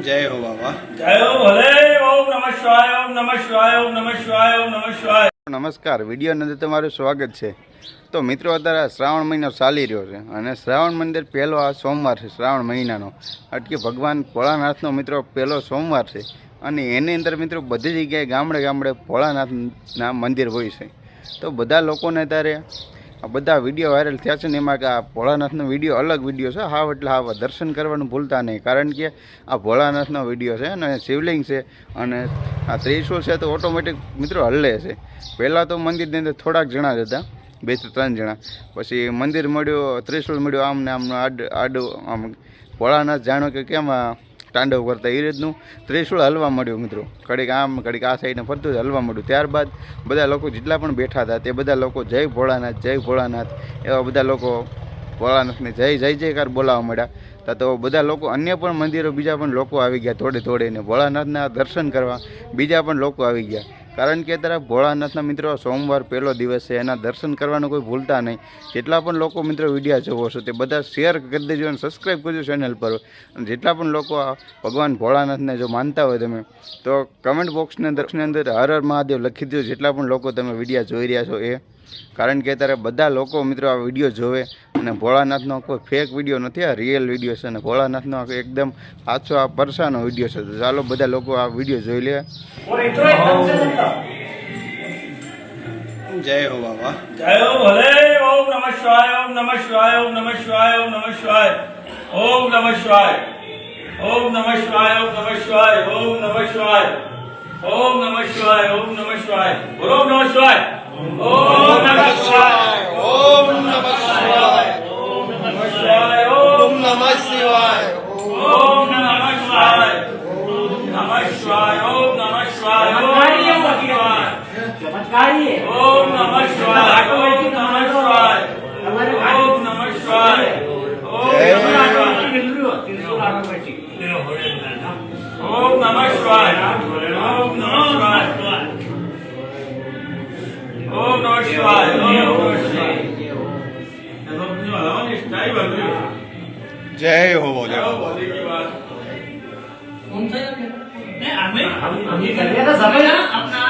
जय हो बाबा। जय हो भले। ओम नमः शिवाय, ओम नमः शिवाय, ओम नमः शिवाय, ओम नमः शिवाय। नमस्कार, विडियो अंदर तमाરું स्वागत है। तो मित्रों अत्यारे श्रावण महीनो चाली रह्यो छे अने श्रावण मंदिर पहलो आ सोमवार है श्रावण महीनानो अटके भगवान भोळानाथनो मित्रों पहलो सोमवार है अने एनी अंदर मित्रों बधी जग्याए गामडे गामडे भोळानाथना मंदिर होय छे। तो बधा लोकोने अत्यारे आ बधा विडियो वायरल थया छे ने एमां के आ भोळानाथनो विडियो अलग विडियो छे। हाव एटले हाव दर्शन करवानुं भूलता नहीं, कारण के आ भोळानाथनो विडियो छे अने शिवलिंग छे अने आ त्रिशूल छे तो ऑटोमेटिक मित्रों हले छे। पहला तो मंदिरनी अंदर थोड़ाक जणा ज हता, 2-3 जणा, पछी मंदिर मळ्यो, त्रिशूल मळ्यो, आम ने आमनो आडो आम भोळानाथ जाणो के केम तांडव करता ए रीतनु त्रिशूल हलवा मळ्यो मित्रों। कड़ीक आम कड़ीक आ साइड फरતું हलवा मळ्યું। ત્યારબાદ બધા લોકો જેટલા પણ બેઠા હતા તે બધા લોકો જય ભોળાનાથ એવા બધા લોકો ભોળાનાથને જય જય જયકાર બોલાવવા મળ્યા। તો બધા લોકો અન્ય પણ મંદિરો બીજા પણ લોકો આવી ગયા થોડે ભોળાનાથના દર્શન કરવા બીજા પણ લોકો આવી ગયા। कारण के तरह भोळानाथना मित्रों सोमवार पहलो दिवस है, एना दर्शन करवानुं कोई भूलता नहीं। जेटला पण लोको मित्रों विडियो जोवो छो ते बधा शेर करी देजो अने सब्सक्राइब करजो चेनल पर। जेटला पण लोको भगवान भोळानाथने जो मानता होय तमे तो कमेंट बॉक्स ने अंदर हर हर महादेव लखी दो। जेटला पण लोको तमे विडियो जोई रह्या छो ए, कारण के तरह बधा लोको मित्रों आ विडियो जोवे अने भोळानाथनो कोई फेक विडियो नथी, आ रियल विडियो छे अने भोळानाथनो एकदम साचो आ परसानो विडियो छे। तो चालो बधा लोको आ विडियो जोई ले। जय हो बाबा। जय हो भले। ओम नमः शिवाय, ओम नमः शिवाय, ओम नमः शिवाय, ओम नमः शिवाय, ओम नमः शिवाय, ओम नमः शिवाय, ओम नमः शिवाय, ओम नमः शिवाय, ओम नमः शिवाय, ओम नमः शिवाय, ओम नमः शिवाय, ओम नमः शिवाय, ओम नमः शिवाय, ओम नमः शिवाय, ओम नमः शिवाय, ओम नमः शिवाय, नमः शिवाय, ओम नमः शिवाय, ओम नमः शिवाय, चमत्कारी है। ओम नमः शिवाय, ओम नमः शिवाय, ओम नमः शिवाय, ओम नमः शिवाय, ओम नमः शिवाय, ओम नमः शिवाय, जय हो जय हो। हमने कर लिया था सब अपना